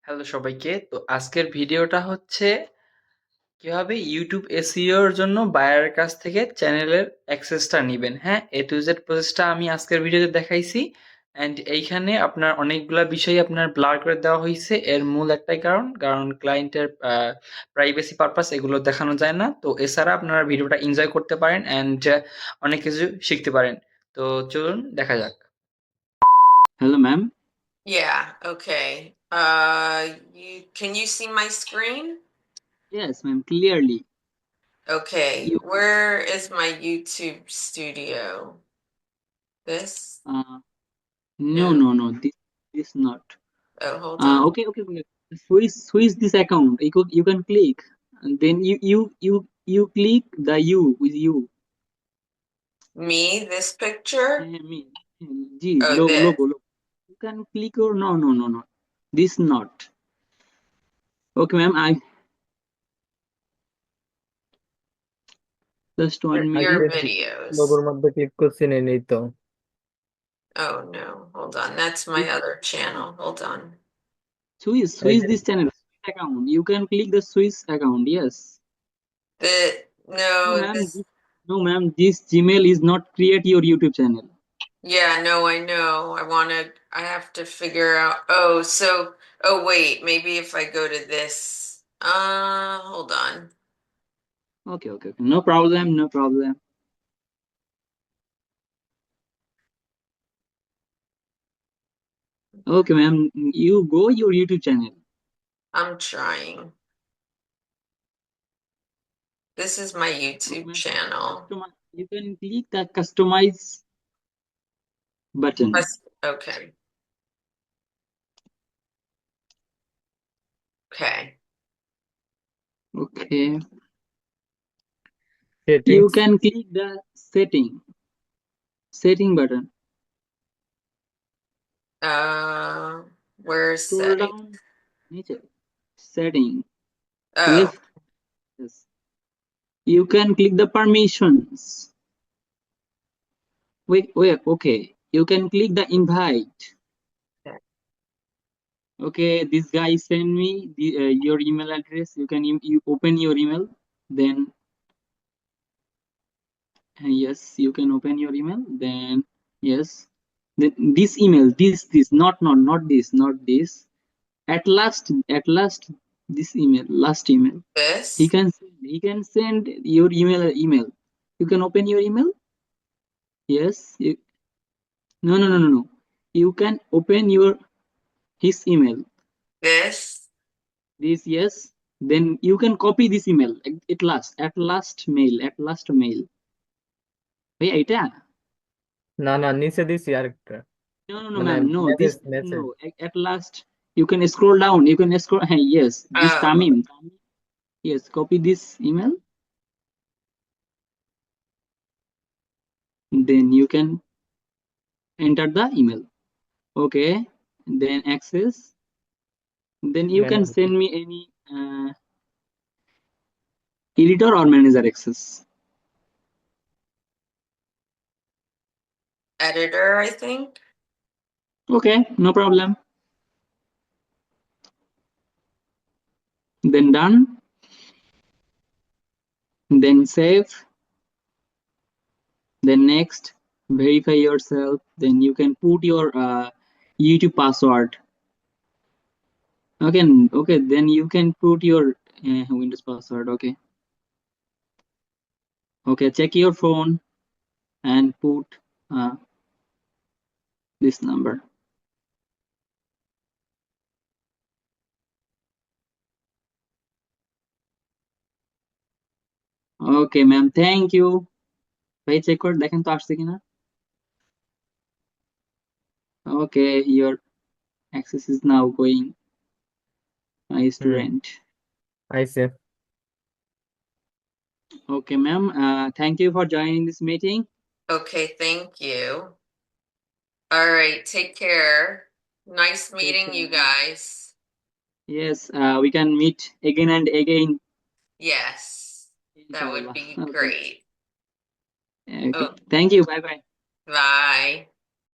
Hello সবাইকে। তো আজকের ভিডিওটা হচ্ছে কিভাবে ইউটিউব এসইও এর জন্য বায়ারের কাছ থেকে চ্যানেলের অ্যাক্সেসটা নিবেন। হ্যাঁ, এ টু জেড প্রসেসটা আমি আজকের ভিডিওতে দেখাইছি। অ্যান্ড এইখানে আপনার অনেকগুলা বিষয় আপনার ব্লার করে দেওয়া হয়েছে। এর মূল একটাই কারণ ক্লায়েন্টের প্রাইভেসি পারপাস এগুলো দেখানো যায় না। তো এছাড়া আপনারা ভিডিওটা এনজয় করতে পারেন অ্যান্ড অনেক কিছু শিখতে পারেন। তো চলুন দেখা যাক। Hello ma'am. Yeah, okay. Can you see my screen? Yes ma'am, clearly. Okay, you where is my YouTube studio? This? No, No. no, no. This not. Oh, hold on. Okay. Switch this account. You can click, and then you click the U with you. Me, this picture? Me. G Oh, logo this. logo. You can click or no. This not. Okay, ma'am. I just 1 minute. Your ICSE videos. লোগোর মধ্যে click করছি নেই তো। Oh, no. Hold on. That's my other channel. Hold on. Switch this channel. Switch account. You can click the switch account. Yes. No, No, ma'am. this. No, ma'am. This Gmail is not create your YouTube channel. Yeah, no, I know. I have to figure out. Oh, wait. Maybe if I go to this. Hold on. Okay. No problem. Okay, ma'am. You go your YouTube channel. I'm trying. This is my Okay, YouTube ma'am. channel. You can click the customize button. Okay. Okay. Okay. You settings can click the setting button. Where's Scroll setting? down. নিচে. Setting. Oh, Left. Yes. You can click the permissions. Wait. Okay. You can click the invite. okay. Okay. This guy send me your email address. You can you open your email. Then yes, you can open your email. Then yes. This email, this not this. At last, this email, last email. He This? can send your email. You can open your email. Yes. No. You can open his email. This? This yes. Then you can copy this email. At last mail. ভাইয়া এটা? না নিচে দিছি আরেকটা No, মানে ma'am. No, message this message no. At last, you can scroll down. You can scroll. Hey, yes, this Oh, Tamim. Yes, copy this email. Then you can enter the email. Okay. Then access. Then you can send me any editor or manager access. editor, I think. Okay, no problem. Then done. Then save. Then next, verify yourself. Then you can put your YouTube password. Okay. Then you can put your Windows password. Okay. Check your phone and put this number. Okay, ma'am. Thank you. ভাই check করে দেখেন তো আসছে কিনা। Okay, your access is now going. My student. আইছে Okay, ma'am. Thank you for joining this meeting. Okay, thank you. All right, take care. Nice meeting care, you ma'am. guys. Yes, we can meet again and again. Yes, that would Inshallah. be Okay. great. Okay. Oh, Thank you. Bye. bye.